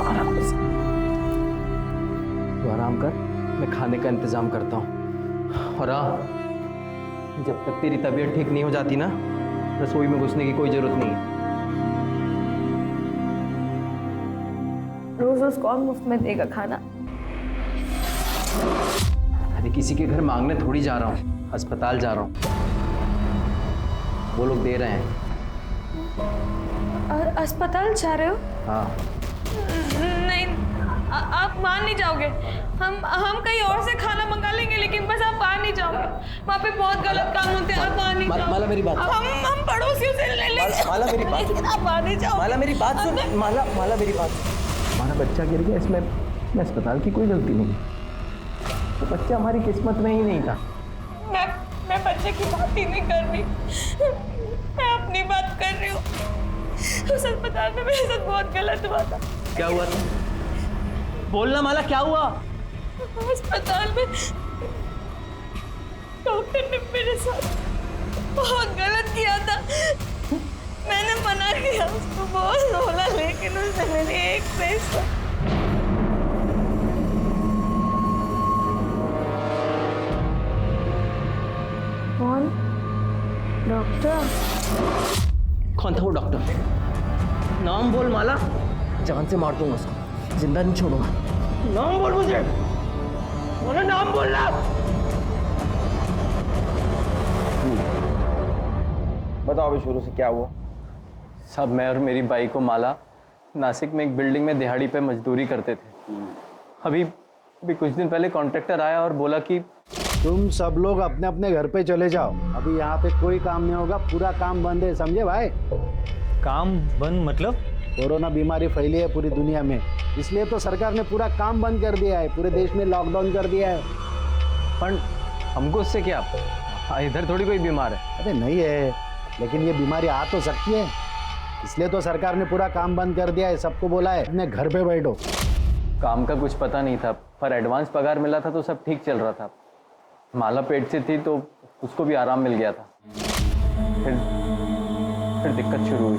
मारा बस। तू आराम कर, मैं खाने का इंतजाम करता हूँ। और जब तक तेरी तबीयत ठीक नहीं हो जाती ना, रसोई में घुसने की कोई जरूरत नहीं है। रोज रोज कौन मुफ्त में देगा खाना? अरे किसी के घर मांगने थोड़ी जा रहा हूँ, अस्पताल जा रहा हूँ, वो लोग दे रहे हैं। अस्पताल जा रहे हो? हाँ। नहीं, आप वहाँ नहीं जाओगे। हम कहीं और से खाना मंगा लेंगे, लेकिन बस आप वहाँ नहीं जाओगे। वहाँ पे बहुत गलत काम होते हैं, आप वहाँ नहीं जाओगे। माला मेरी बात। हम पड़ोसियों से ले लेंगे। माला मेरी बात। आप वहाँ नहीं जाओगे। माला मेरी बात सुन। माला मेरी बात। हमारा बच्चा गिर गया, इसमें अस्पताल की कोई गलती नहीं। तो बच्चा हमारी किस्मत में ही नहीं था। मैं बच्चे की बात ही नहीं कर रही, मैं अपनी बात कर रही हूँ। उस अस्पताल में मेरे साथ बहुत गलत हुआ था। क्या हुआ था? बोलना माला, क्या हुआ? अस्पताल में डॉक्टर ने मेरे साथ बहुत गलत किया था। मैंने मना किया उसको बहुत बोला, लेकिन उसने मेरी एक पैसा। कौन? डॉक्टर? कौन था वो डॉक्टर? नाम बोल माला, जान से मार दूंगा उसको, जिंदा नहीं छोड़ूंगा। नाम बोल मुझे, बोलो नाम बोलना। बताओ अभी शुरू से क्या हुआ? सब मैं और मेरी बाई को माला नासिक में एक बिल्डिंग में दिहाड़ी पे मजदूरी करते थे। अभी कुछ दिन पहले कॉन्ट्रैक्टर आया और बोला कि तुम सब लोग अपने अपने घर पे चले जाओ, अभी यहाँ पे कोई काम नहीं होगा, पूरा काम बंद है, समझे भाई? काम बंद मतलब? कोरोना बीमारी फैली है पूरी दुनिया में, इसलिए तो सरकार ने पूरा काम बंद कर दिया है, पूरे देश में लॉकडाउन कर दिया है। पर हमको उससे क्या, इधर थोड़ी कोई बीमार है। अरे नहीं है, लेकिन ये बीमारी आ तो सकती है, इसलिए तो सरकार ने पूरा काम बंद कर दिया है, सबको बोला है अपने घर पे बैठो। काम का कुछ पता नहीं था, पर एडवांस पगार मिला था तो सब ठीक चल रहा था। माला पेट से थी तो उसको भी आराम मिल गया था। फिर दिक्कत शुरू हुई।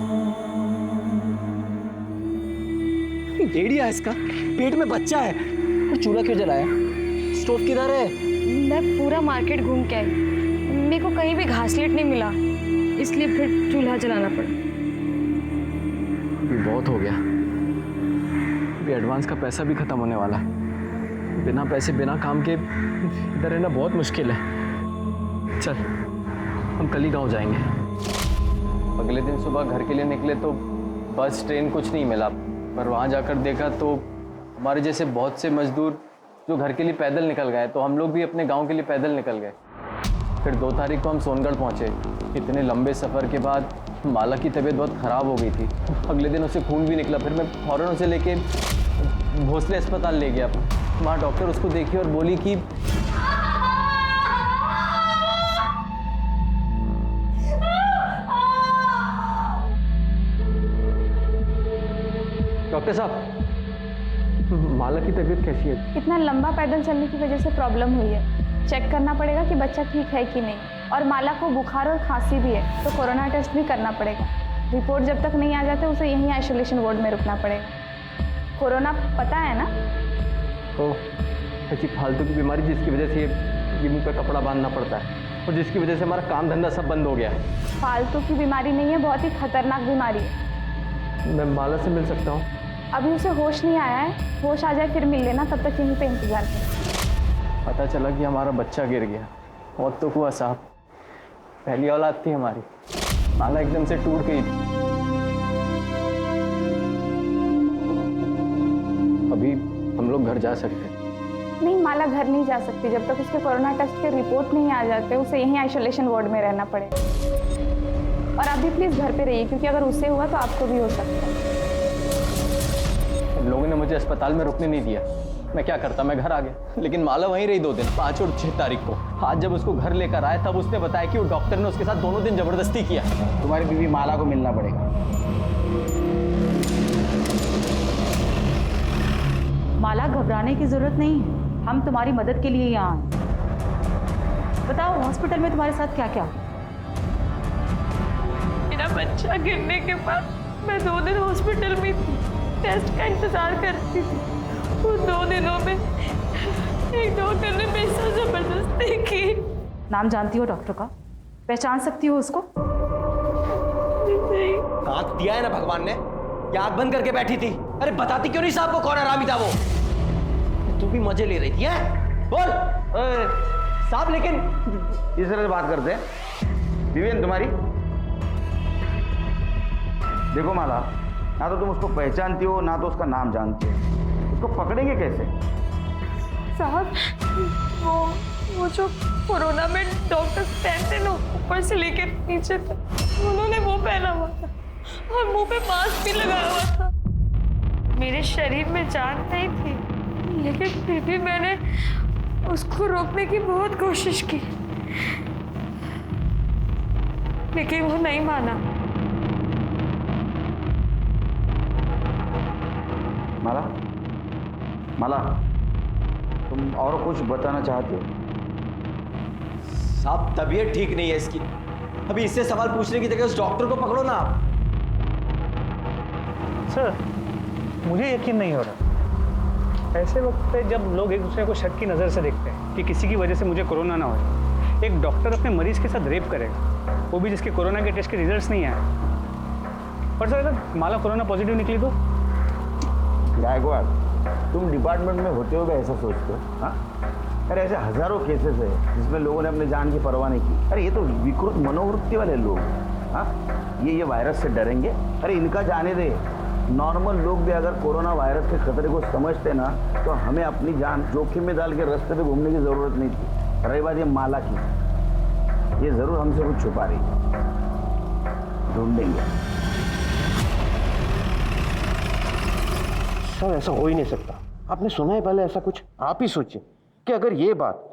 एड़िया इसका, पेट में बच्चा है और चूल्हा क्यों जलाया? स्टोव किधर है? मैं पूरा मार्केट घूम के आई, मेरे को कहीं भी घासलेट नहीं मिला, इसलिए फिर चूल्हा जलाना पड़ा। अभी बहुत हो गया, अभी एडवांस का पैसा भी खत्म होने वाला है। बिना पैसे बिना काम के इधर रहना बहुत मुश्किल है। चल हम कल ही गाँव जाएंगे। अगले दिन सुबह घर के लिए निकले तो बस ट्रेन कुछ नहीं मिला, पर वहाँ जाकर देखा तो हमारे जैसे बहुत से मजदूर जो घर के लिए पैदल निकल गए, तो हम लोग भी अपने गांव के लिए पैदल निकल गए। फिर 2 तारीख को हम सोनगढ़ पहुँचे। इतने लंबे सफ़र के बाद माला की तबीयत बहुत ख़राब हो गई थी, अगले दिन उसे खून भी निकला। फिर मैं फ़ौरन उसे लेके भोसले अस्पताल ले गया। वहाँ डॉक्टर उसको देखी और बोली कि डॉक्टर साहब, माला की तबीयत कैसी है? इतना लंबा पैदल चलने की वजह से प्रॉब्लम हुई है, चेक करना पड़ेगा कि बच्चा ठीक है कि नहीं। और माला को बुखार और खांसी भी है, तो कोरोना टेस्ट भी करना पड़ेगा। रिपोर्ट जब तक नहीं आ जाते उसे यहीं आइसोलेशन वार्ड में रुकना पड़ेगा। कोरोना पता है ना? तो ऐसी फालतू की बीमारी जिसकी वजह से ये मुंह पे कपड़ा बांधना पड़ता है और जिसकी वजह से हमारा काम धंधा सब बंद हो गया है। फालतू की बीमारी नहीं है, बहुत ही खतरनाक बीमारी है। मैं माला से मिल सकता हूँ? अभी उसे होश नहीं आया है, होश आ जाए फिर मिल लेना, तब तक यहीं पे इंतजार करें। पता चला कि हमारा बच्चा गिर गया। बहुत तो हुआ साहब, पहली औलाद थी हमारी, माला एकदम से टूट गई थी। अभी हम लोग घर जा सकते हैं? नहीं, माला घर नहीं जा सकती, जब तक उसके कोरोना टेस्ट के रिपोर्ट नहीं आ जाते उसे यहीं आइसोलेशन वार्ड में रहना पड़ेगा। और आप भी प्लीज़ घर पे रहिए, क्योंकि अगर उससे हुआ तो आपको भी हो सकता है। लोगों ने मुझे अस्पताल में रुकने नहीं दिया, मैं क्या करता, मैं घर आ गया। लेकिन माला वहीं रही 2 दिन, 5 और 6 तारीख को। आज जब उसको घर लेकर आए तब उसने बताया कि वो डॉक्टर ने उसके साथ दोनों दिन जबरदस्ती किया। तुम्हारी बीवी माला को मिलना पड़ेगा। माला, घबराने की जरूरत नहीं है, हम तुम्हारी मदद के लिए यहाँ हैं। बताओ हॉस्पिटल में तुम्हारे साथ क्या क्या? मेरा बच्चा गिरने के बाद मैं 2 दिन हॉस्पिटल में थी। टेस्ट का इंतजार करती थी। वो 2 दिनों में एक डॉक्टर ने मेरे साथ जबरदस्ती की। नाम जानती हो डॉक्टर का? पहचान सकती हो उसको? नहीं। दांत दिया है ना भगवान ने, या आंख बंद करके बैठी थी? अरे बताती क्यों नहीं साहब को कौन हरामी था वो? तू भी मजे ले रही थी हैं? बोल साहब। लेकिन इस तरह से बात करते हैं विवेन तुम्हारी? देखो माला, ना तो तुम उसको पहचानती हो ना तो उसका नाम जानती हो, उसको पकड़ेंगे कैसे? साहब वो जो कोरोना में डॉक्टर पहनते ना ऊपर से लेके नीचे तक, उन्होंने वो पहना हुआ था और मुंह पे मास्क भी लगाया हुआ था। मेरे शरीर में जान नहीं थी, लेकिन फिर भी मैंने उसको रोकने की बहुत कोशिश की, लेकिन वो नहीं माना। माला, माला, तुम और कुछ बताना चाहते हो? साहब तबीयत ठीक नहीं है इसकी, अभी इससे सवाल पूछने की जगह उस डॉक्टर को पकड़ो ना आप। सर मुझे यकीन नहीं हो रहा। ऐसे वक्त पे जब लोग एक दूसरे को शक की नज़र से देखते हैं कि किसी की वजह से मुझे कोरोना ना हो, एक डॉक्टर अपने मरीज के साथ रेप करेगा, वो भी जिसके कोरोना के टेस्ट के रिजल्ट्स नहीं आए। पर सर अगर माला कोरोना पॉजिटिव निकली तो? गायकवाड़, तुम डिपार्टमेंट में होते हुए ऐसा सोचते हो? हाँ, अरे ऐसे हजारों केसेस है जिसमें लोगों ने अपने जान की परवाह नहीं की। अरे ये तो विकृत मनोवृत्ति वाले लोग। हाँ, ये वायरस से डरेंगे? अरे इनका जाने दे। नॉर्मल लोग भी अगर कोरोना वायरस के खतरे को समझते ना, तो हमें अपनी जान जोखिम में डाल के रास्ते पे घूमने की जरूरत नहीं थी। रही बात ये माला की, ये जरूर हमसे कुछ छुपा रही है, ढूंढेंगे। सर ऐसा हो ही नहीं सकता। आपने सुना है पहले ऐसा कुछ? आप ही सोचिए कि अगर ये बात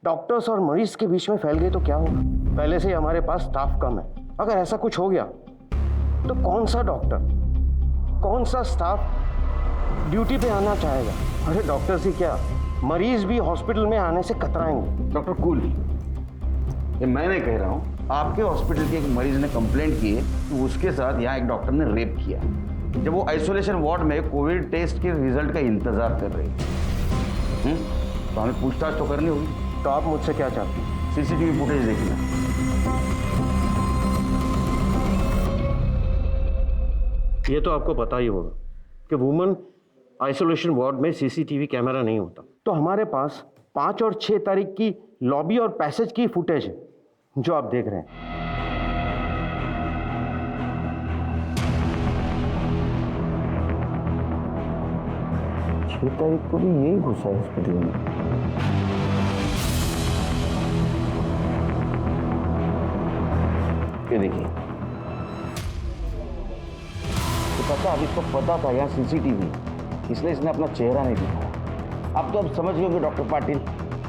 डॉक्टर्स और मरीज के बीच में फैल गई तो क्या होगा। पहले से ही हमारे पास स्टाफ कम है, अगर ऐसा कुछ हो गया तो कौन सा डॉक्टर, कौन सा स्टाफ ड्यूटी पे आना चाहेगा? अरे डॉक्टर से क्या, मरीज भी हॉस्पिटल में आने से कतराएंगे। डॉक्टर कूल, ये मैं नहीं कह रहा हूँ, आपके हॉस्पिटल के एक मरीज ने कंप्लेंट की है कि उसके साथ यहाँ एक डॉक्टर ने रेप किया, जब वो आइसोलेशन वार्ड में कोविड टेस्ट के रिजल्ट का इंतजार कर रहे हैं। तो हमें पूछताछ तो करनी होगी। तो आप मुझसे क्या चाहते हैं? सीसीटीवी फुटेज देखना। ये तो आपको पता ही होगा कि वुमेन आइसोलेशन वार्ड में सीसीटीवी कैमरा नहीं होता। तो हमारे पास 5 और 6 तारीख की लॉबी और पैसेज की फुटेज है जो आप देख रहे हैं। 6 तारीख को भी यही घुसा है हॉस्पिटल में। ये देखिए, तो पता, अब इसको पता था यहाँ सीसीटीवी, इसलिए इसने अपना चेहरा नहीं दिखाया। अब तो अब समझ गए डॉक्टर पाटिल,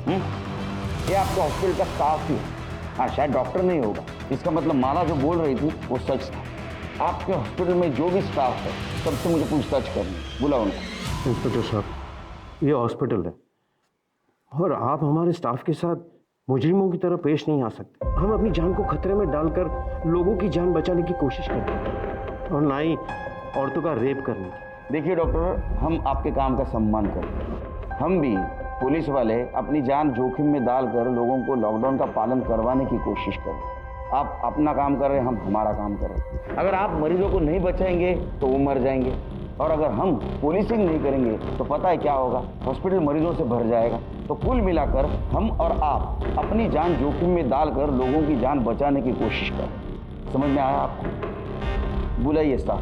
ये आपके हॉस्पिटल का स्टाफ ही। हाँ, शायद डॉक्टर नहीं होगा, इसका मतलब माला जो बोल रही थी वो सच था। आपके हॉस्पिटल में जो भी स्टाफ है सबसे मुझे पूछताछ करनी, बुलाओ उनको। इंस्पेक्टर साहब, ये हॉस्पिटल है और आप हमारे स्टाफ के साथ मुजरिमों की तरह पेश नहीं आ सकते। हम अपनी जान को खतरे में डालकर लोगों की जान बचाने की कोशिश करते हैं और ना ही औरतों का रेप करने की। देखिए डॉक्टर, हम आपके काम का सम्मान करते हैं। हम भी पुलिस वाले अपनी जान जोखिम में डालकर लोगों को लॉकडाउन का पालन करवाने की कोशिश करें। आप अपना काम कर रहे हैं, हम हमारा काम कर रहे हैं। अगर आप मरीजों को नहीं बचाएंगे तो वो मर जाएंगे, और अगर हम पुलिसिंग नहीं करेंगे तो पता है क्या होगा, हॉस्पिटल मरीजों से भर जाएगा। तो कुल मिलाकर हम और आप अपनी जान जोखिम में डालकर लोगों की जान बचाने की कोशिश करें। समझ में आया आपको? बुलाइए स्टाफ।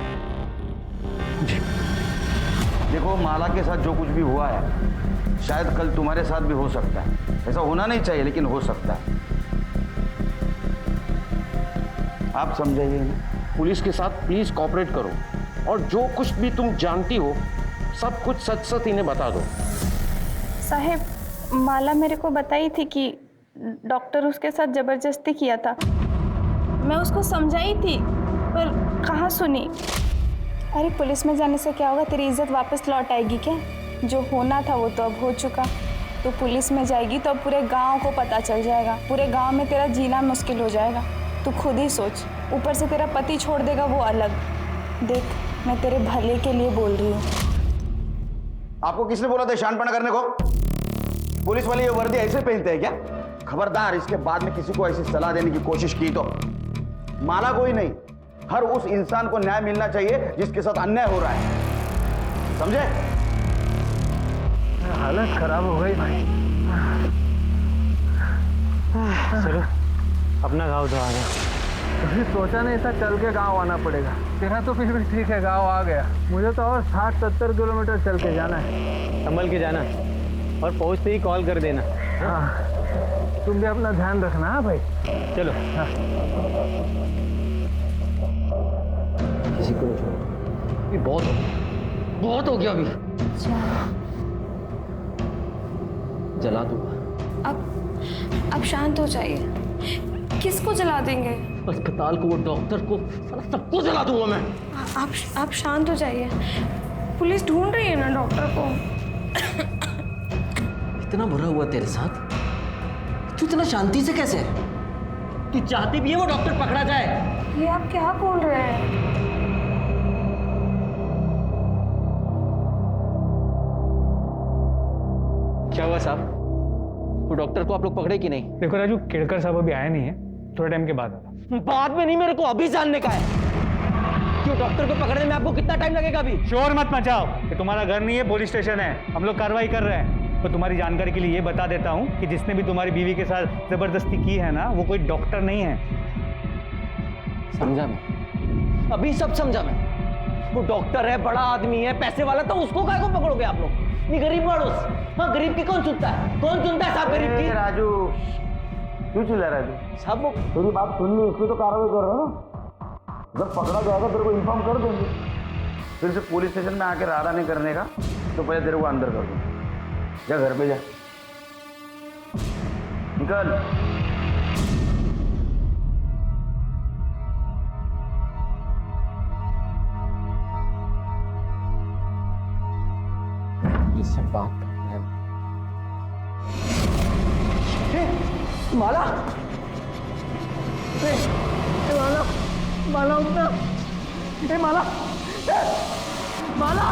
देखो, माला के साथ जो कुछ भी हुआ है शायद कल तुम्हारे साथ भी हो सकता है। ऐसा होना नहीं चाहिए लेकिन हो सकता है। आप समझाइए ना। पुलिस के साथ प्लीज कोऑपरेट करो और जो कुछ भी तुम जानती हो सब कुछ सच सच इन्हें बता दो। साहब, माला मेरे को बताई थी कि डॉक्टर उसके साथ ज़बरदस्ती किया था। मैं उसको समझाई थी पर कहाँ सुनी। अरे पुलिस में जाने से क्या होगा, तेरी इज्जत वापस लौट आएगी क्या? जो होना था वो तो अब हो चुका। तो पुलिस में जाएगी तो अब पूरे गांव को पता चल जाएगा, पूरे गांव में तेरा जीना मुश्किल हो जाएगा। तू खुद ही सोच, ऊपर से तेरा पति छोड़ देगा वो अलग। देख, मैं तेरे भले के लिए बोल रही हूँ। आपको किसने बोला था शानपना करने को? पुलिस वाले ये वर्दी ऐसे पहनते हैं क्या? खबरदार, इसके बाद में किसी को ऐसी सलाह देने की कोशिश की तो माला को ही नहीं, हर उस इंसान को न्याय मिलना चाहिए जिसके साथ अन्याय हो रहा है, समझे? हालत खराब हो गई भाई। चलो अपना गाँव तो आ गया। कभी सोचा नहीं था चल के गांव आना पड़ेगा। तेरा तो फिर भी ठीक है, गांव आ गया। मुझे तो और 60-70 किलोमीटर चल के जाना है। संभल के जाना और पहुंचते ही कॉल कर देना। हाँ, तुम भी अपना ध्यान रखना। हाँ भाई, चलो। हाँ। किसी को नहीं छोड़ो, ये बहुत हो गया अभी। जला दूंगा। अब शांत हो जाइए। किसको जला देंगे? अस्पताल को, वो डॉक्टर को, साला सबको जला दूंगा मैं। आप शांत हो जाइए। पुलिस ढूंढ रही है ना डॉक्टर को। इतना बुरा हुआ तेरे साथ, तू इतना शांति से कैसे है? तू चाहती भी है वो डॉक्टर पकड़ा जाए? ये आप क्या बोल रहे हैं? क्या हुआ साहब? वो डॉक्टर को आप लोग पकड़े कि नहीं? देखो राजू, केड़कर साहब अभी आया नहीं है, थोड़े टाइम के बाद आना। बाद में नहीं, मेरे को अभी जानने का है कि डॉक्टर को पकड़ने में आपको कितना टाइम लगेगा अभी। शोर मत मचाओ, ये तुम्हारा घर नहीं है, पुलिस स्टेशन है। हम लोग कार्रवाई कर रहे हैं। तो तुम्हारी जानकारी के लिए ये बता देता हूँ कि जिसने भी तुम्हारी बीवी के साथ जबरदस्ती की है ना, वो कोई डॉक्टर नहीं है। समझा मैं, अभी सब समझा मैं। वो डॉक्टर है, बड़ा आदमी है, पैसे वाला, तो उसको काहे को पकड़ोगे आप लोग? नहीं, गरीब मानुस। हाँ, गरीब की कौन सुनता है? कौन सुनता है साहब गरीब की? राजू, क्यों चिल्ला रहा है तू? साहब वो तेरी बात सुन ली, इसलिए तो कार्रवाई कर रहे हो ना। जब पकड़ा जाएगा तेरे को इन्फॉर्म कर देंगे। फिर से पुलिस स्टेशन में आके राडा नहीं करने का, तो पहले तेरे को अंदर कर दूँ। जा घर पे जा, निकल। इससे बात करना है। माला, माला, माला उठना। माला, माला।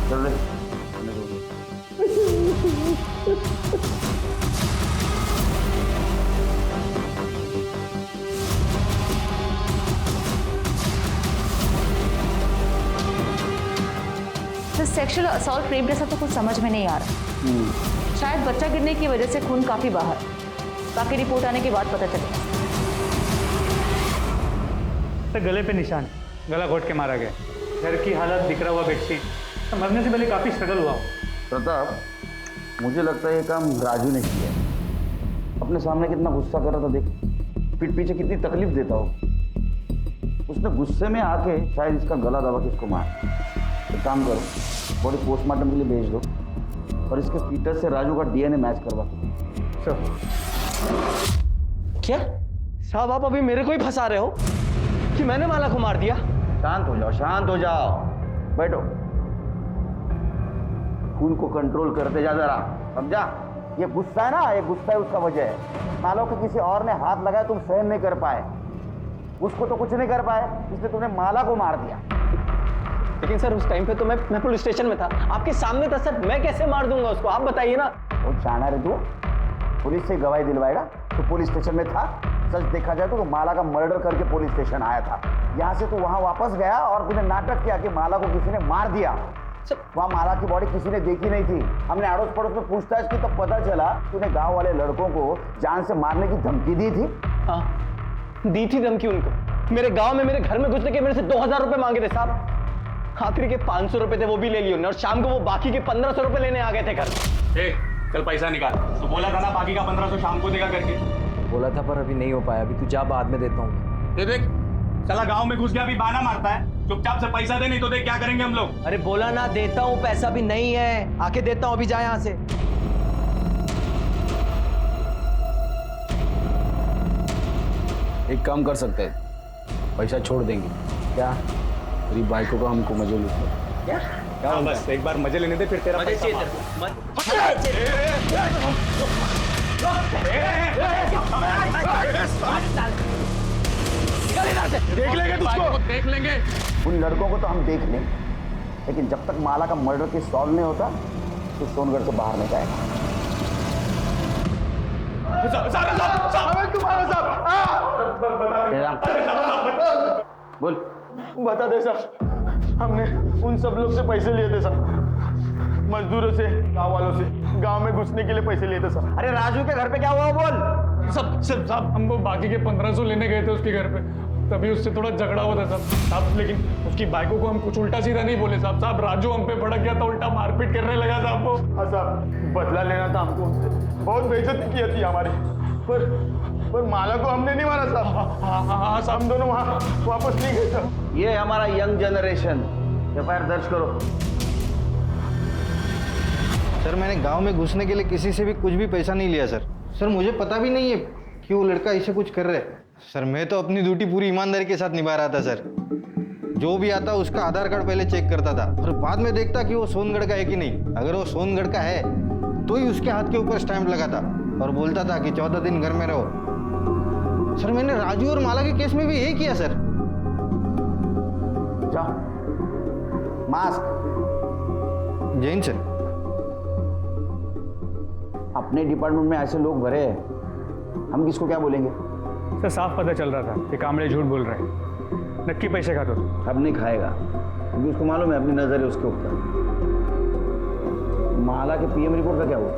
चल रहे तो सेक्सुअल असॉल्ट रेप जैसा तो कुछ समझ में नहीं आ रहा। शायद बच्चा गिरने की वजह से खून काफी बाहर, बाकी रिपोर्ट आने के बाद पता चलेगा। तो गले पे निशान, गला घोट के मारा गया। घर की हालत, बिखरा हुआ बेडशीट, तो मरने से पहले काफी स्ट्रगल हुआ। प्रताप, मुझे लगता है ये काम राजू ने किया है। अपने सामने कितना गुस्सा कर रहा था, देख। पीठ पीछे कितनी तकलीफ देता हो। उसने गुस्से में आके शायद इसका गला दबा के इसको मार। एक काम करो, बॉडी पोस्टमार्टम के लिए भेज दो और इसके फीटस से राजू का डीएनए मैच करवा दो। क्या साहब, आप अभी मेरे को ही फंसा रहे हो कि मैंने माला को मार दिया? शांत हो जाओ, शांत हो जाओ, बैठो। खून को कंट्रोल करते जा जरा, समझा? ये गुस्सा है ना, ये गुस्सा है, उसका वजह है। मानो कि किसी और ने हाथ लगाया, तुम सहन नहीं कर पाए। उसको तो कुछ नहीं कर पाए, इसलिए तुमने माला को मार दिया। लेकिन सर उस टाइम पे तो मैं पुलिस स्टेशन में था, आपके सामने था सर। मैं कैसे मार दूंगा उसको, आप बताइए ना। वो जाना रे तू, पुलिस से गवाही दिलवाएगा? तो पुलिस स्टेशन में था। सच देखा जाए तो माला का मर्डर करके पुलिस स्टेशन आया था। यहाँ से तू वहाँ वापस गया और तूने नाटक किया कि माला को किसी ने मार दिया। वहाँ माला की बॉडी किसी ने देखी नहीं थी। हमने अड़ोस पड़ोस में पूछताछ की तो पता चला तूने गांव वाले लड़कों को जान से मारने की धमकी दी थी। हाँ, दी थी धमकी उनको। मेरे गांव में मेरे घर में घुसने के मेरे से 2000 रुपए मांगे थे साहब। आखिरी के 500 रुपए थे, वो भी ले लिए उन्होंने, और शाम को वो बाकी के 1500 रुपए लेने आ गए थे घर। चल पैसा निकाल, तो बोला था ना बाकी का 1500 शाम को देगा करके। बोला था पर अभी नहीं हो पाया। अभी तू जा, बाद में देता हूँ। दे देख, साला गांव में घुस गया, अभी बहाना मारता है। चुपचाप से पैसा दे, नहीं तो देख क्या करेंगे हम लोग। अरे बोला ना देता हूँ, पैसा भी नहीं है, आके देता हूँ, अभी जा यहाँ से। एक काम कर सकते हैं, पैसा छोड़ देंगे क्या? तेरी बाइको को हमको मजे लेते क्या बस एक बार मजे लेने दे, फिर तेरा पैसा देख लेंगे तुझको, देख लेंगे। उन लड़कों को तो हम देख लें, लेकिन जब तक माला का मर्डर केस सॉल्व नहीं होता तो सोनगढ़ से बाहर नहीं जाएगा। बोल। बता दे सर, हमने उन सब लोग से पैसे लिए थे सर, मजदूरों से, गांव वालों से, गांव में घुसने के लिए पैसे लिए थे सर। अरे राजू के घर पे क्या हुआ बोल। साहब हम वो बाकी के 1500 लेने गए थे उसके घर पे, तभी उससे थोड़ा झगड़ा हुआ था साहब, लेकिन उसकी बाइकों को हम कुछ उल्टा सीधा नहीं बोले साहब, राजू हम पे भड़क गया था, उल्टा मारपीट करने लगा साहब वो। हाँ साहब, बदला लेना था हमको उनसे, बहुत बेइज्जती की थी हमारी, पर माला को हमने नहीं मारा साहब। हाँ साहब, हम दोनों वहाँ वापस नहीं गए साहब। ये हमारा यंग जनरेशन, एफआईआर दर्ज करो। सर मैंने गांव में घुसने के लिए किसी से भी कुछ भी पैसा नहीं लिया सर। सर मुझे पता भी नहीं है कि वो लड़का ऐसे कुछ कर रहा है। सर मैं तो अपनी ड्यूटी पूरी ईमानदारी के साथ निभा रहा था सर। जो भी आता उसका आधार कार्ड पहले चेक करता था और बाद में देखता कि वो सोनगढ़ का है कि नहीं। अगर वो सोनगढ़ का है तो ही उसके हाथ के ऊपर स्टैंप लगाता और बोलता था कि 14 दिन घर में रहो। सर मैंने राजू और माला के केस में भी यही किया सर। जाओ, मास्क। जैन सर, अपने डिपार्टमेंट में ऐसे लोग भरे हैं, हम किसको क्या बोलेंगे? सर साफ पता चल रहा था कि कामड़े झूठ बोल रहे हैं, नक्की पैसे खाता तो। अब नहीं खाएगा क्योंकि उसको मालूम है अपनी नजर है उसके ऊपर। माला के पीएम रिपोर्ट का क्या हुआ?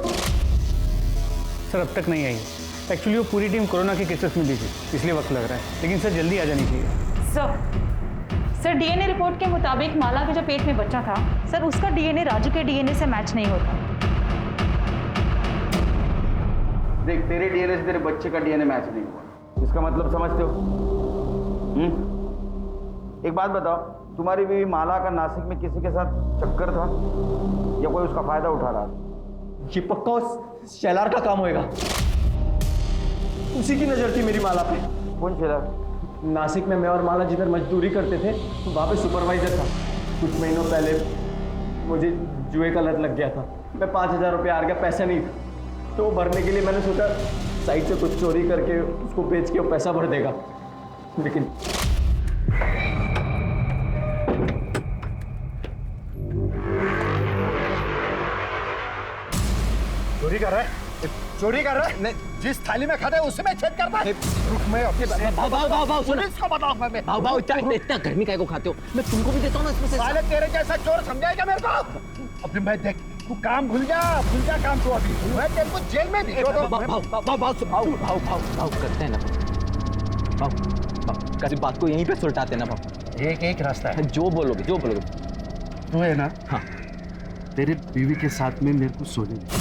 सर अब तक नहीं आई। एक्चुअली वो पूरी टीम कोरोना के केसेस में दी थी, इसलिए वक्त लग रहा है, लेकिन सर जल्दी आ जानी चाहिए। सर डीएनए रिपोर्ट के मुताबिक माला के जो पेट में बच्चा था सर, उसका डीएनए राजू के डीएनए से मैच नहीं होता। देख, तेरे डीएनए से तेरे बच्चे का डीएनए मैच नहीं हुआ, इसका मतलब समझते हो? एक बात बताओ, तुम्हारी बीवी माला का नासिक में किसी के साथ चक्कर था या कोई उसका फायदा उठा रहा था? ये पक्का उस शेलार का काम होएगा, उसी की नजर थी मेरी माला पे। कौन शेलार? नासिक में मैं और माला जिधर मजदूरी करते थे वहाँ पे सुपरवाइजर था। कुछ महीनों पहले मुझे जुए का लत लग गया था, मैं 5000 रुपये हार गया, पैसा नहीं था, तो भरने के लिए मैंने सोचा साइड से कुछ चोरी करके उसको बेच के वो पैसा भर देगा, लेकिन चोरी कर रहा है, चोरी कर रहा है। नहीं, जिस थाली में खाता है उसी में छेद करता है। रुक, मैं अपने भाव सुनो, पुलिस को बताऊंगा मैं। भाव इतना गर्मी काहे को खाते हो, मैं तुमको भी देता हूँ ना इसमें से। साले तेरे जैसा चोर समझाएगा मेरे को? अभी मैं देख, तू काम भूल जा काम तो अभी मैं तेरे को जेल में भी भाव करते हैं ना, भाव कभी बात को यहीं पे सुलटाते ना भाव। एक रास्ता है, जो बोलोगे तू है ना? हाँ। तेरे बीवी के साथ में मेरे को सोने दे,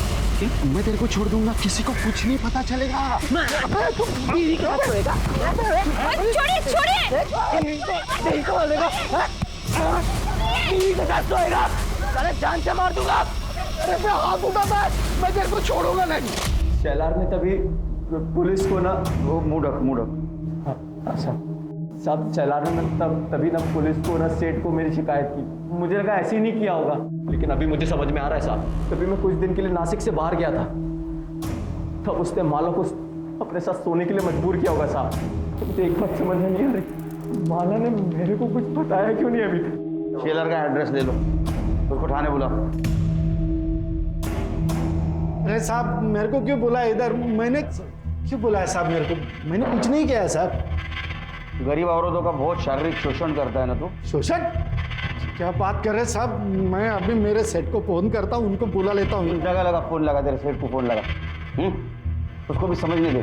मैं तेरे को छोड़ दूंगा, किसी को कुछ नहीं पता चलेगा। बीवी के साथ सोएगा? छोड़िए छोड़िए, बीवी को बोलेगा, बीवी के साथ सोएगा, साले जान से मार दूंगा। अरे मैं हाथ उठा, मैं तेरे को छोड़ूंगा नहीं। शेलार ने तभी पुलिस को ना वो मुडक। अच्छा साहब, शेलार ने तभी ना पुलिस को ना सेठ को मेरी शिकायत की। मुझे लगा ऐसे ही नहीं किया होगा, लेकिन अभी मुझे समझ में आ रहा है साहब, तभी मैं कुछ दिन के लिए नासिक से बाहर गया था, तब उसने माला को अपने साथ सोने के लिए मजबूर किया होगा साहब। मुझे एक बात समझ में नहीं आ रही, माला ने मेरे को कुछ बताया क्यों नहीं अभी तक? शेलर का एड्रेस ले लो, उसको थाने बुलाओ। अरे साहब मेरे को क्यों बुलाया इधर? मैंने क्यों बुलाया साहब मेरे को? मैंने कुछ नहीं किया साहब। गरीब औरतों का बहुत शारीरिक शोषण करता है ना तू। शोषण? क्या बात कर रहे साहब? मैं अभी मेरे सेट को फोन करता हूँ, उनको बुला लेता हूँ। जगह लगा फोन लगा, तेरे सेठ को फोन लगा। उसको भी समझने दे,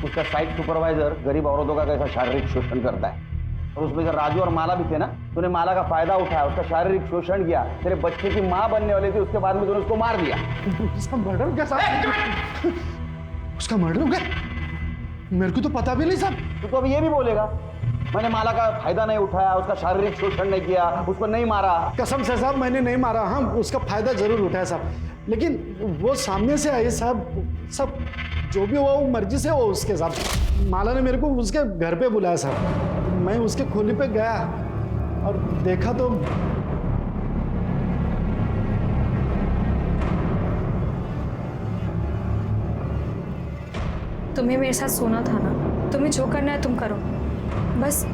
उसका साइट सुपरवाइजर गरीब औरतों का कैसा शारीरिक शोषण करता है, और उसमें जब राजू और माला भी थे ना, तूने माला का फायदा उठाया, उसका शारीरिक शोषण किया, तेरे बच्चे की माँ बनने वाली थी, उसके बाद में तूने उसको मार दिया। उसका मर्डर क्या साहब? उसका मर्डर हो गया? मेरे को तो पता भी नहीं साहब। तू तो अभी ये भी बोलेगा मैंने माला का फायदा नहीं उठाया, उसका शारीरिक शोषण नहीं किया, उसको नहीं मारा? कसम से साहब मैंने नहीं मारा। हाँ, उसका फायदा जरूर उठाया साहब, लेकिन वो सामने से आई साहब, सब जो भी हुआ वो मर्जी से हुआ उसके साथ। माला ने मेरे को उसके घर पे बुलाया साहब, मैं उसके खोली पे गया और देखा तो तुम्हें मेरे साथ सोना था ना, तुम्हें जो करना है तुम करो, बस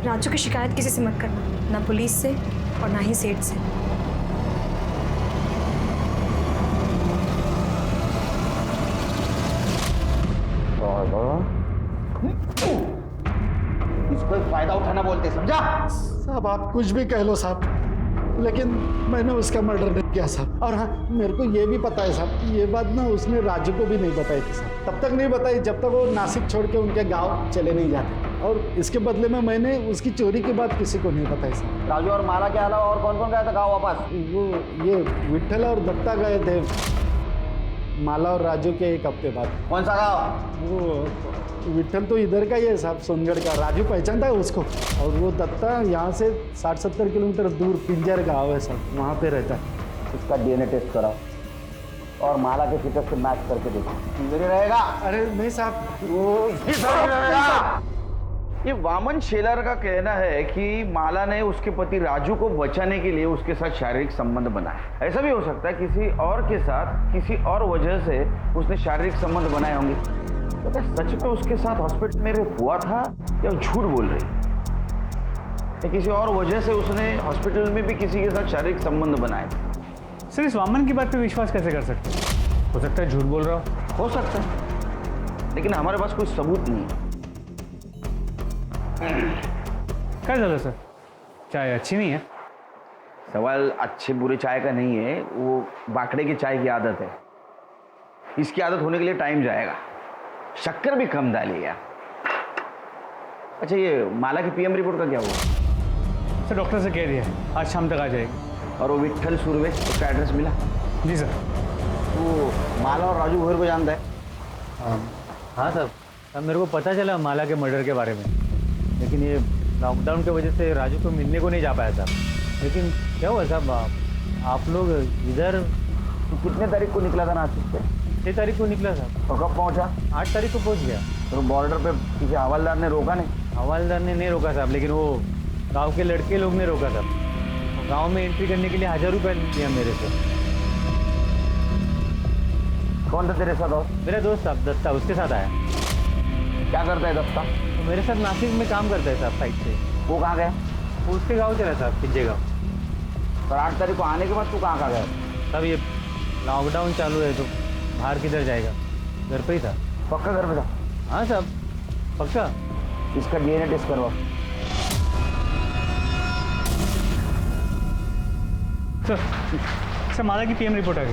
राजू की शिकायत किसी से मत करना, ना पुलिस से और ना ही सेठ से। इसको एक फायदा उठाना बोलते, समझा? साहब आप कुछ भी कह लो साहब, लेकिन मैंने उसका मर्डर नहीं किया साहब। और हाँ, मेरे को ये भी पता है साहब, ये बात ना उसने राजू को भी नहीं बताई थी साहब, तब तक नहीं बताई जब तक वो नासिक छोड़ के उनके गांव चले नहीं जाते। और इसके बदले में मैंने उसकी चोरी की बात किसी को नहीं बताई साहब। राजू और माला के अलावा और कौन कौन गया था गाँव वापस? वो ये विट्ठल और दत्ता गए थे माला और राजू के एक हफ्ते बाद। कौन सा गाँव? वो विट्ठल तो इधर का ही है साहब, सोनगढ़ का। राजू पहचानता है उसको। और वो दत्ता यहाँ से 60-70 किलोमीटर दूर पिंजर गाँव है साहब, वहाँ पे रहता है। उसका डीएनए टेस्ट कराओ और माला के फिटनेस से मैच करके देखो, इधर ही रहेगा। अरे नहीं साहब, वो इधर ही रहेगा। ये वामन शेलर का कहना है कि माला ने उसके पति राजू को बचाने के लिए उसके साथ शारीरिक संबंध बनाया। ऐसा भी हो सकता है किसी और के साथ किसी और वजह से उसने शारीरिक संबंध बनाए होंगे। तो क्या सच में उसके साथ हॉस्पिटल में हुआ था या झूठ बोल रही है? किसी और वजह से उसने हॉस्पिटल में भी किसी के साथ शारीरिक संबंध बनाए। सर इस वामन की बात पे विश्वास कैसे कर सकते हैं? हो सकता है झूठ बोल रहा हो सकता है, लेकिन हमारे पास कोई सबूत नहीं है। क्या ज़्यादा सर, चाय अच्छी नहीं है? सवाल अच्छे बुरे चाय का नहीं है, वो बाकड़े की चाय की आदत है। इसकी आदत होने के लिए टाइम जाएगा, शक्कर भी कम डाली यार। अच्छा ये माला की पीएम रिपोर्ट का क्या हुआ? सर डॉक्टर से कह दिया है आज शाम तक आ जाएगी। और वो विट्ठल सुरवे, उसका एड्रेस मिला? जी सर। वो माला और राजू भोर को जानता है? हाँ सर, अब मेरे को पता चला माला के मर्डर के बारे में, लेकिन ये लॉकडाउन की वजह से राजू को मिलने को नहीं जा पाया साहब। लेकिन क्या हुआ साहब, आप लोग इधर? तो कितने तारीख को निकला था नासिक से? 6 तारीख को निकला साहब। और कब पहुंचा? 8 तारीख को पहुंच गया। तो बॉर्डर पे किसी हवलदार ने रोका नहीं? हवलदार ने नहीं रोका साहब, लेकिन वो गांव के लड़के लोग ने रोका साहब। गांव में एंट्री करने के लिए 1000 रुपये लिया मेरे से। कौन था तेरे साथ? और मेरा दोस्त साहब दत्ता, उसके साथ आया। क्या करता है दत्ता? तो मेरे साथ नासिक में काम करता है साहब, साइड से। वो कहाँ गया? वो उसके गाँव चला साहब, पिंजे गाँव। पर 8 तारीख को आने के बाद तू कहाँ गया? साहब ये लॉकडाउन चालू है तो बाहर किधर जाएगा, घर पे ही था। पक्का घर पे था? हाँ साहब पक्का। इसका डीएनए टेस्ट करवाओ। सर माला की पीएम रिपोर्ट आ गई।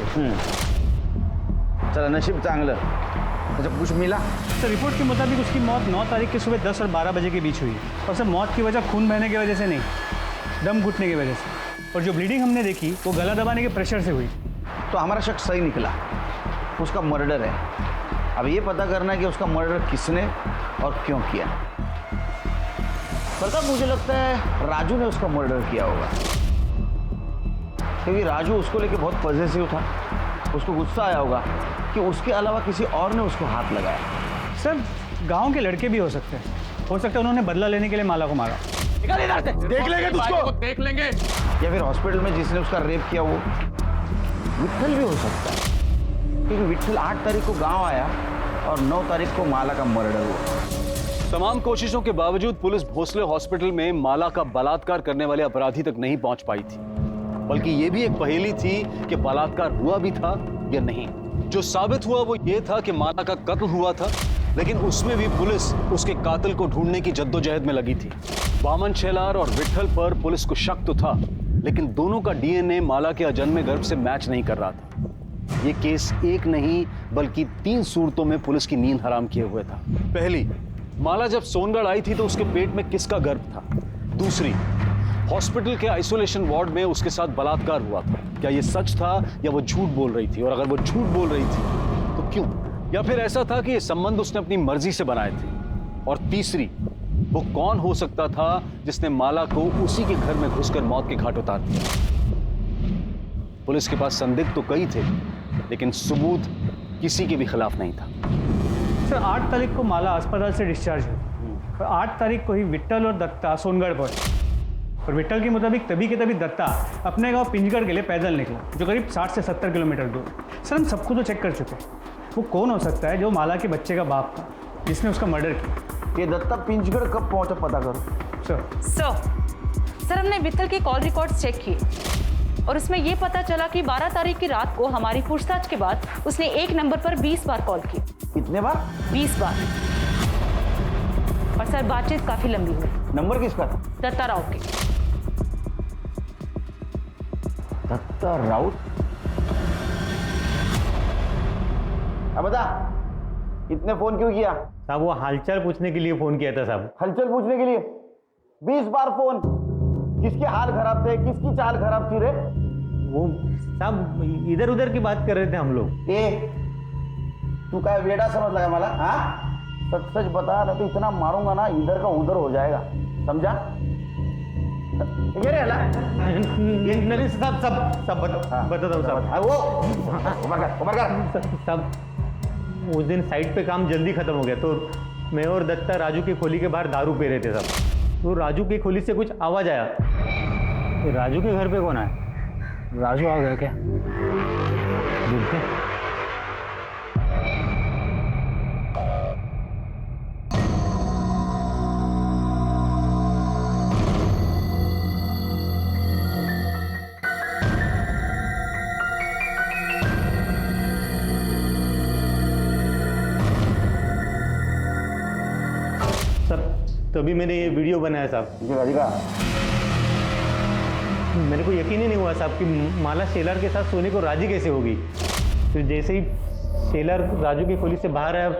चला नशीब चांगलं। अच्छा कुछ मिला? सर रिपोर्ट के मुताबिक उसकी मौत 9 तारीख के सुबह 10 और 12 बजे के बीच हुई। और सर मौत की वजह खून बहने की वजह से नहीं, दम घुटने की वजह से। और जो ब्लीडिंग हमने देखी वो गला दबाने के प्रेशर से हुई। तो हमारा शक सही निकला, उसका मर्डर है। अब ये पता करना है कि उसका मर्डर किसने और क्यों किया। प्रताप मुझे लगता है राजू ने उसका मर्डर किया होगा, क्योंकि राजू उसको लेके बहुत पॉजिटिव था। उसको गुस्सा आया होगा कि उसके अलावा किसी और ने उसको हाथ लगाया। सर गांव के लड़के भी हो सकते हैं, हो सकता है उन्होंने बदला लेने के लिए माला को मारा। देख लेंगे तुझको, देख लेंगे। या फिर हॉस्पिटल में जिसने उसका रेप किया वो विट्ठल भी हो सकता है, क्योंकि विट्ठल 8 तारीख को गांव आया और 9 तारीख को माला का मर्डर हुआ। तमाम कोशिशों के बावजूद पुलिस भोसले हॉस्पिटल में माला का बलात्कार करने वाले अपराधी तक नहीं पहुंच पाई थी, बल्कि ये भी एक पहेली थी कि बलात्कार हुआ भी था या नहीं। जो साबित हुआ वो ये था कि माला का कत्ल हुआ था, लेकिन उसमें भी पुलिस उसके कातिल को ढूंढने की जद्दोजहद में लगी थी। वामन शेलार और विट्ठल पर पुलिस को शक तो था, लेकिन दोनों का डीएनए माला के अजन्मे गर्भ से मैच नहीं कर रहा था। ये केस एक नहीं बल्कि 3 सूरतों में पुलिस की नींद हराम किए हुए था। पहली, माला जब सोनगढ़ आई थी तो उसके पेट में किसका गर्भ था। दूसरी, हॉस्पिटल के आइसोलेशन वार्ड में उसके साथ बलात्कार हुआ था, क्या ये सच था या वो झूठ बोल रही थी, और अगर वो झूठ बोल रही थी तो क्यों, या फिर ऐसा था कि ये संबंध उसने अपनी मर्जी से बनाए थे। और तीसरी, वो कौन हो सकता था जिसने माला को उसी के घर में घुसकर मौत के घाट उतार दिया। पुलिस के पास संदिग्ध तो कई थे, लेकिन सबूत किसी के भी खिलाफ नहीं था। सर 8 तारीख को माला अस्पताल से डिस्चार्ज हुई और 8 तारीख को ही विट्ठल और दत्ता सोनगढ़ पहुंचे। और विट्ठल के मुताबिक तभी के तभी दत्ता अपने गांव पिंजगढ़ के लिए पैदल निकला, जो करीब 60 से 70 किलोमीटर दूर। सर हम सबको तो चेक कर चुके हैं, वो कौन हो सकता है जो माला के बच्चे का बाप था जिसने उसका मर्डर किया। ये दत्ता पिंजगढ़ कब पहुंचा पता करो। सर हमने विट्ठल के कॉल रिकॉर्ड्स चेक किए और उसमें यह पता चला कि 12 तारीख की रात को हमारी पूछताछ के बाद उसने एक नंबर पर 20 बार कॉल की। कितने बार? 20 बार। और सर बातचीत काफी लंबी हुई। नंबर किसका था? दत्ता राव के। दत्ता राउत? अब बता, इतने फोन क्यों किया? साहब वो हालचाल पूछने के लिए फोन किया था साहब। हलचल पूछने के लिए 20 बार फोन? किसके हाल खराब थे, किसकी चाल खराब थी रे? वो साहब इधर उधर की बात कर रहे थे हम लोग। तू क्या बेटा समझ लगा मला? हाँ सच सच बता, ना तो इतना मारूंगा ना इधर का उधर हो जाएगा, समझा? ये रे हला नहीं साहब सब बताता हूँ साहब। वो उमर कर साहब उस दिन साइट पे काम जल्दी खत्म हो गया तो मैं और दत्ता राजू की खोली के बाहर दारू पी रहे थे साहब। तो राजू की खोली से कुछ आवाज आया। राजू के घर पे कौन आया? राजू आ गया क्या? देखते तभी मैंने ये वीडियो बनाया साहब। मेरे को यकीन ही नहीं हुआ साहब कि माला शेलार के साथ सोने को राजी कैसे होगी। तो जैसे ही शेलार राजू की खोली से बाहर आया,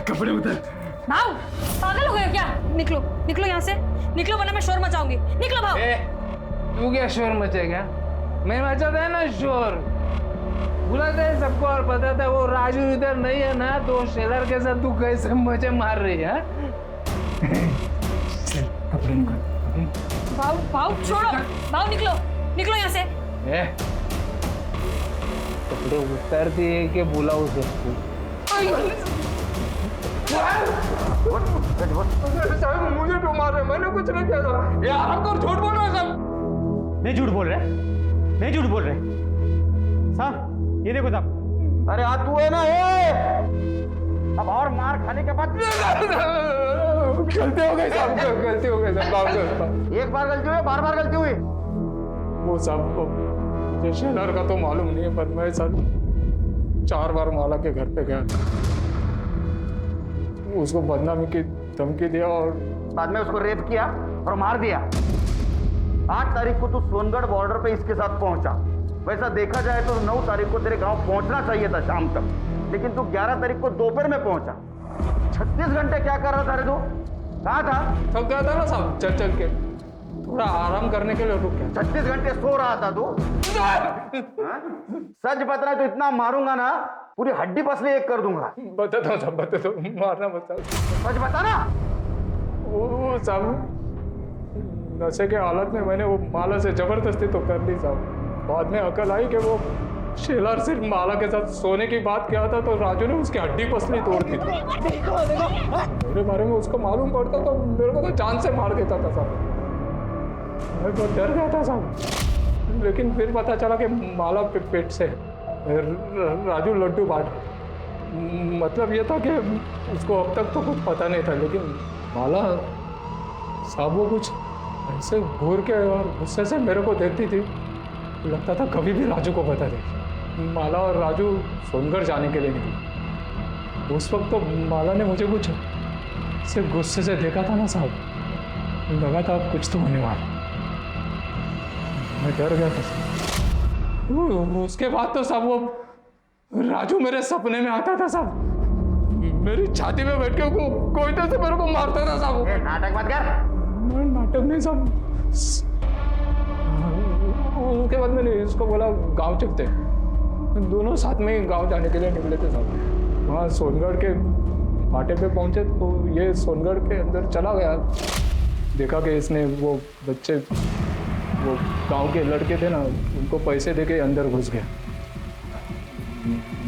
कपड़े उतर। भाव पागल हो गए क्या? निकलो निकलो यहाँ से, निकलो वरना मैं शोर मचाऊंगी। निकलो भाव। तू क्या शोर मचेगा? मैं मचाता है ना शोर, बुलाता है सबको और बताता है वो राजू इधर नहीं है ना, तो शेलर के साथ तू कैसे मजे मार रही है? कपड़े भाव भाव छोड़ो, भाव निकलो निकलो यहाँ से। कपड़े उतारती है कि बुलाओ सबको? मुझे क्यों मार रहे? मैंने कुछ नहीं किया था। ये आराम कर, झूठ बोल रहे हैं सब। नहीं झूठ बोल रहे, नहीं झूठ बोल रहे साहब। ये देखो साहब। अरे हाथ तू है ना ये, अब और मार खाने के बाद गलती हो गई साहब, गलती हो गई साहब। एक बार गलती हुई, बार बार गलती हुई? वो साहब को मुझे शेलर का तो मालूम नहीं है, पर मैं सर 4 बार माला के घर पे गया था, उसको बदनामी की धमकी दिया और बाद में उसको रेप किया और मार दिया। 8 तारीख को तू सोनगढ़ बॉर्डर पे इसके साथ पहुंचा। वैसा देखा जाए तो 9 तारीख को तेरे गांव पहुंचना चाहिए था शाम तक, लेकिन तू 11 तारीख को दोपहर में पहुंचा। 36 घंटे क्या कर रहा था रे तू? कहाँ था? थक गया था ना साहब चल चल के, थोड़ा आराम करने के लिए रुक गया। 36 घंटे सो रहा था तू? सच बता, तो इतना मारूंगा ना पूरी हड्डी पसली एक कर दूंगा। बता दो साहब, बता दो, मारना बता। सच बता ना। वो साहब नशे के हालत में मैंने वो माला से जबरदस्ती तो कर ली साहब। बाद में अकल आई कि वो शेलर सिर्फ माला के साथ सोने की बात किया था, तो राजू ने उसकी हड्डी पसली तोड़ दी थी। मेरे बारे में उसको मालूम पड़ता तो मेरे को तो जान से मार देता था साहब। मैं बहुत डर गया था साहब, लेकिन फिर पता चला कि माला पेट से राजू लड्डू बांट। मतलब ये था कि उसको अब तक तो कुछ पता नहीं था, लेकिन माला साहब वो कुछ ऐसे घूर के और गुस्से से मेरे को देखती थी, लगता था कभी भी राजू को बता दे। माला और राजू सोनगढ़ जाने के लिए निकले। उस वक्त तो माला ने मुझे कुछ से गुस्से से देखा था ना साहब, लगा था अब कुछ तो होने वाला। मैं डर गया था। उसके बाद तो साहब वो राजू मेरे सपने में आता था साहब, मेरी छाती में बैठ के कोई तो से मेरे को मारता था साहब। नाटक मत कर। नाटक नहीं साहब। उसके बाद मैंने इसको बोला गांव चलते, दोनों साथ में ही गांव जाने के लिए निकले थे साहब। वहाँ सोनगढ़ के फाटे पे पहुंचे तो ये सोनगढ़ के अंदर चला गया। देखा कि इसने वो बच्चे, वो गांव के लड़के थे ना, उनको पैसे देके अंदर घुस गया।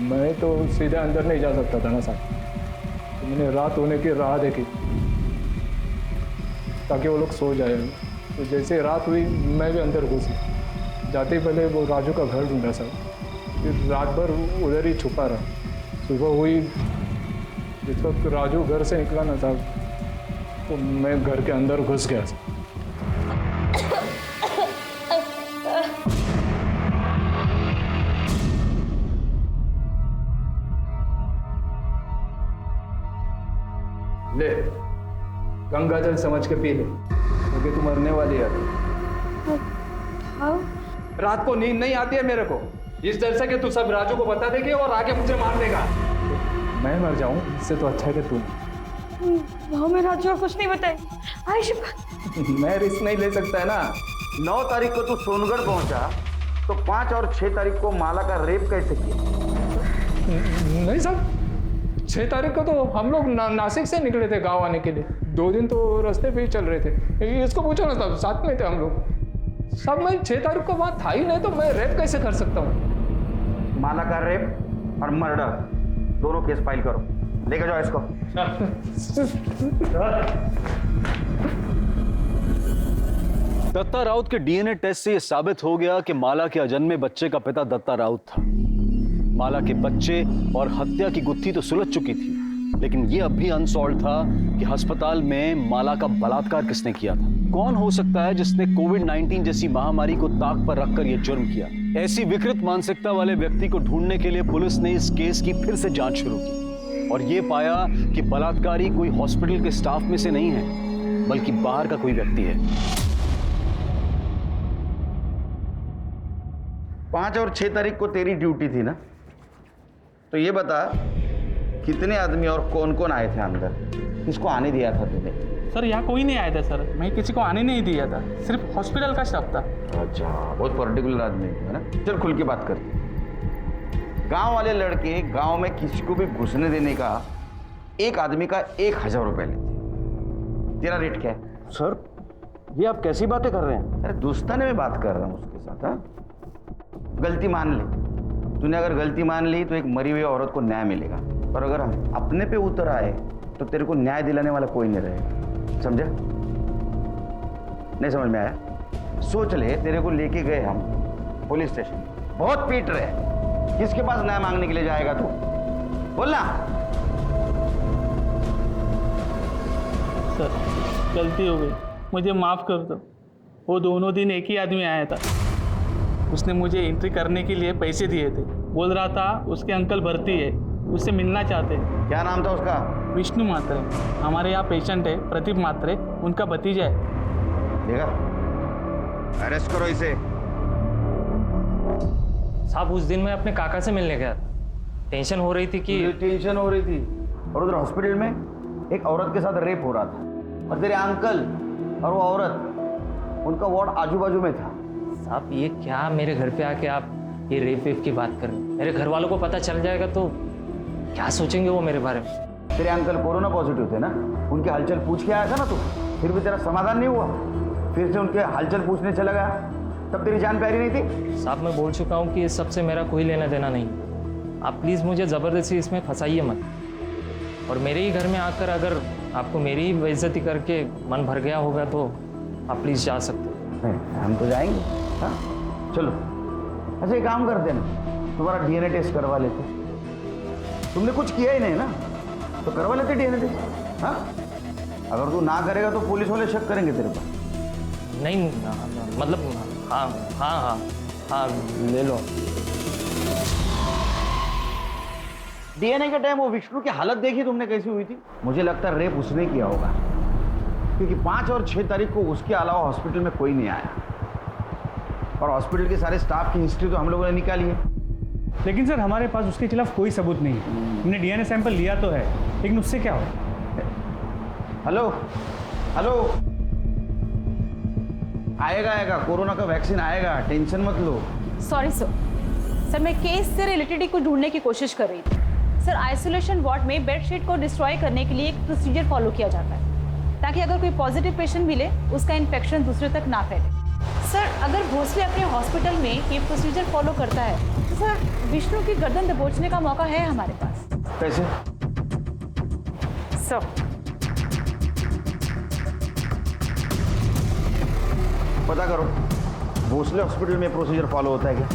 मैं तो सीधे अंदर नहीं जा सकता था ना साहब, तो मैंने रात होने की राह देखी ताकि वो लोग सो जाए। तो जैसे रात हुई मैं भी अंदर घुस गया। जाते ही पहले वो राजू का घर ढूंढा साहब, फिर रात भर उधर ही छुपा रहा। सुबह हुई, जिस वक्त राजू घर से निकला ना साहब, तो मैं घर के अंदर घुस गया। ले गंगा जल समझ के पी ले, क्योंकि तू मरने वाली है। रात को नींद नहीं आती है मेरे को, इस डर से कि तू सब राजू को बता देगी और आगे मुझे मार देगा। मैं मर जाऊं इससे तो अच्छा है कि तू। हमें राजू को कुछ नहीं बताएगी आयुष। मैं रिस्क नहीं ले सकता है ना। 9 तारीख को तू सोनगढ़ पहुंचा, तो 5 और 6 तारीख को माला का रेप कैसे किया? नहीं साहब, 6 तारीख को तो हम लोग नासिक से निकले थे गांव आने के लिए। 2 दिन तो रास्ते पे ही चल रहे थे। इसको पूछो ना साहब, साथ में थे हम लोग। सब मैं 6 तारीख को वहाँ था ही नहीं, तो मैं रेप कैसे कर सकता हूँ? माला का रेप और मर्डर दोनों केस फाइल करो, लेकर जाओ इसको। दत्ता राउत के डीएनए टेस्ट से यह साबित हो गया कि माला के अजन्मे बच्चे का पिता दत्ता राउत था। माला के बच्चे और हत्या की गुत्थी तो सुलझ चुकी थी, लेकिन यह अब भी अनसॉल्व था कि अस्पताल में माला का बलात्कार किसने किया था। कौन हो सकता है जिसने कोविड-19 जैसी महामारी को ताक पर रखकर यह जुर्म किया? ऐसी विकृत मानसिकता वाले व्यक्ति को ढूंढने के लिए पुलिस ने इस केस की फिर से जांच शुरू की और यह पाया कि बलात्कारी कोई हॉस्पिटल के स्टाफ में से नहीं है, बल्कि बाहर का कोई व्यक्ति है। 5 और 6 तारीख को तेरी ड्यूटी थी ना, तो ये बता कितने आदमी और कौन कौन आए थे अंदर? किसको आने दिया था तूने? सर यहाँ कोई नहीं आया था सर, मैं किसी को आने नहीं दिया था, सिर्फ हॉस्पिटल का स्टाफ था। अच्छा, बहुत पर्टिकुलर आदमी है ना। चल खुल के बात कर। गांव वाले लड़के गांव में किसी को भी घुसने देने का एक आदमी का 1000 रुपए लेते। तेरा रेट क्या है? सर ये आप कैसी बातें कर रहे हैं? अरे दोस्ताने में बात कर रहा हूँ उसके साथ। हाँ, गलती मान ले। तूने अगर गलती मान ली तो एक मरी हुई औरत को न्याय मिलेगा, और अगर हम अपने पे उतर आए तो तेरे को न्याय दिलाने वाला कोई नहीं रहेगा। समझा? नहीं समझ में आया? सोच ले, तेरे को लेके गए हम पुलिस स्टेशन, बहुत पीट रहे, किसके पास न्याय मांगने के लिए जाएगा तू? बोलना। सर गलती हो गई, मुझे माफ़ कर दो। वो दोनों दिन एक ही आदमी आया था, उसने मुझे एंट्री करने के लिए पैसे दिए थे। बोल रहा था उसके अंकल भर्ती है, उससे मिलना चाहते हैं। क्या नाम था उसका? विष्णु मात्रे। हमारे यहाँ पेशेंट है प्रदीप मात्रे, उनका भतीजा है। देखा, अरेस्ट करो इसे। साहब उस दिन मैं अपने काका से मिलने गया था, टेंशन हो रही थी कि टेंशन हो रही थी, और उधर हॉस्पिटल में एक औरत के साथ रेप हो रहा था, और तेरे अंकल और वो औरत, उनका वार्ड आजू बाजू में था। साहब ये क्या मेरे घर पे आके आप ये रेप वेप की बात कर रहे हैं? मेरे घर वालों को पता चल जाएगा तो क्या सोचेंगे वो मेरे बारे में? तेरे अंकल कोरोना पॉजिटिव थे ना, उनके हालचाल पूछ के आया था ना तू, फिर भी तेरा समाधान नहीं हुआ, फिर से उनके हालचाल पूछने चला गया, तब तेरी जान प्यारी नहीं थी? साहब मैं बोल चुका हूँ कि इस सबसे मेरा कोई लेना देना नहीं। आप प्लीज़ मुझे ज़बरदस्ती इसमें फंसाइए मत, और मेरे ही घर में आकर अगर आपको मेरी ही बेइज्जती करके मन भर गया होगा तो आप प्लीज़ जा सकते हो। हम तो जाएंगे। हाँ चलो, अच्छा एक काम करते ना, तुम्हारा डीएनए टेस्ट करवा लेते। तुमने कुछ किया ही नहीं ना, तो करवा लेते डीएनए टेस्ट। हाँ, अगर तू ना करेगा तो पुलिस वाले शक करेंगे तेरे पर। नहीं मतलब हाँ हाँ हाँ हाँ ले लो। डीएनए के टाइम वो विष्णु की हालत देखी तुमने कैसी हुई थी? मुझे लगता है रेप उसने किया होगा, क्योंकि 5 और 6 तारीख को उसके अलावा हॉस्पिटल में कोई नहीं आया, और हॉस्पिटल के सारे स्टाफ की हिस्ट्री तो हम लोगों ने निकाली है। लेकिन सर हमारे पास उसके खिलाफ कोई सबूत नहीं है। हमने डीएनए सैंपल लिया तो है, लेकिन उससे क्या हो? हेलो हेलो, आएगा कोरोना का वैक्सीन आएगा, टेंशन मत लो। सॉरी सर मैं केस से रिलेटेड ही कुछ ढूंढने की कोशिश कर रही थी। सर आइसोलेशन वार्ड में बेडशीट को डिस्ट्रॉय करने के लिए एक प्रोसीजर फॉलो किया जाता है। ताकि अगर कोई पॉजिटिव पेशेंट मिले उसका इन्फेक्शन दूसरे तक ना फैले। सर, अगर भोसले अपने हॉस्पिटल में ये प्रोसीजर फॉलो करता है तो सर विष्णु की गर्दन दबोचने का मौका है हमारे पास। कैसे? सर, पता करो भोसले हॉस्पिटल में प्रोसीजर फॉलो होता है क्या?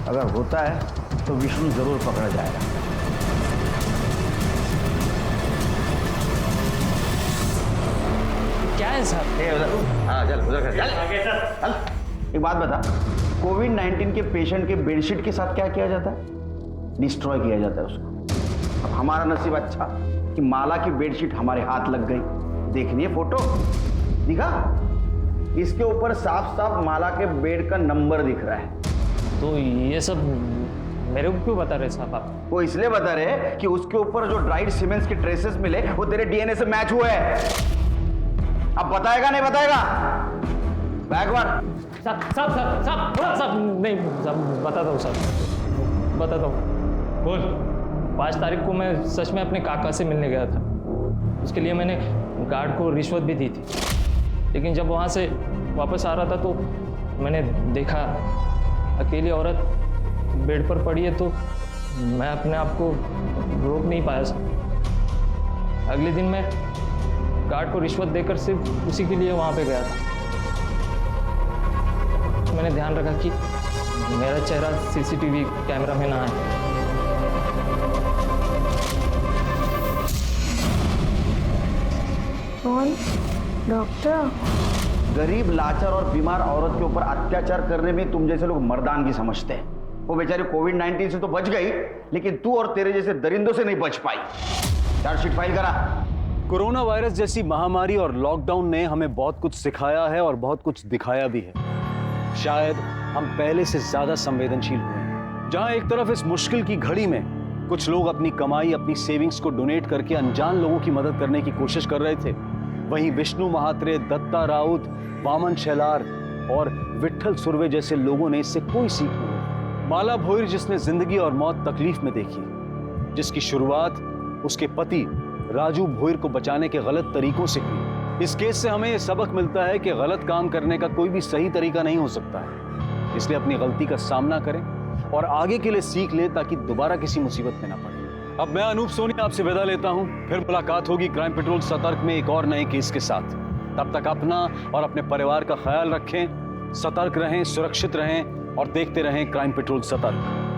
अगर होता है तो विष्णु जरूर पकड़ा जाएगा। क्या है साहब? हाँ चल उधर चल। एक बात बता, कोविड-19 के पेशेंट के बेडशीट के साथ क्या किया जाता है? डिस्ट्रॉय किया जाता है उसको। अब हमारा नसीब अच्छा कि माला की बेडशीट हमारे हाथ लग गई। देखनी है फोटो? दिखा? इसके ऊपर साफ साफ माला के बेड का नंबर दिख रहा है। तो ये सब मेरे को क्यों बता रहे साहब आप? वो इसलिए बता रहे कि उसके ऊपर जो ड्राइड सीमेंट्स के ट्रेसेस मिले वो तेरे डीएनए से मैच हुए हैं। अब बताएगा नहीं बताएगा? बैकवर्ड। साहब नहीं साहब, बताता हूँ साहब, बताता हूँ। बोल। 5 तारीख को मैं सच में अपने काका से मिलने गया था। उसके लिए मैंने गार्ड को रिश्वत भी दी थी, लेकिन जब वहाँ से वापस आ रहा था तो मैंने देखा अकेली औरत बेड पर पड़ी है, तो मैं अपने आप को रोक नहीं पाया सर। अगले दिन मैं गार्ड को रिश्वत देकर सिर्फ उसी के लिए वहाँ पे गया था। मैंने ध्यान रखा कि मेरा चेहरा सीसीटीवी कैमरा में ना आए। कौन? डॉक्टर? गरीब, लाचार और बीमार औरत के ऊपर अत्याचार करने में तुम जैसे लोग मर्दानगी समझते हैं। वो बेचारी कोविड-19 से तो बच गई, लेकिन तू और तेरे जैसे दरिंदों से नहीं बच पाई। चार्जशीट फाइल करा। कोरोना वायरस जैसी महामारी और लॉकडाउन ने हमें बहुत कुछ सिखाया है और बहुत कुछ दिखाया भी है। शायद हम पहले से ज्यादा संवेदनशील हुए हैं। जहां एक तरफ इस मुश्किल की घड़ी में कुछ लोग अपनी कमाई, अपनी सेविंग्स को डोनेट करके अनजान लोगों की मदद करने की कोशिश कर रहे थे, वहीं विष्णु महात्रे, दत्ता राउत, वामन शेलार और विट्ठल सुर्वे जैसे लोगों ने इससे कोई सीख नहीं। माला भोईर, जिसने जिंदगी और मौत तकलीफ में देखी, जिसकी शुरुआत उसके पति राजू भोईर को बचाने के गलत तरीकों से हुई। इस केस से हमें यह सबक मिलता है कि गलत काम करने का कोई भी सही तरीका नहीं हो सकता है। इसलिए अपनी गलती का सामना करें और आगे के लिए सीख लें, ताकि दोबारा किसी मुसीबत में ना पड़े। अब मैं अनूप सोनी आपसे विदा लेता हूं। फिर मुलाकात होगी क्राइम पेट्रोल सतर्क में एक और नए केस के साथ। तब तक अपना और अपने परिवार का ख्याल रखें, सतर्क रहें, सुरक्षित रहें और देखते रहें क्राइम पेट्रोल सतर्क।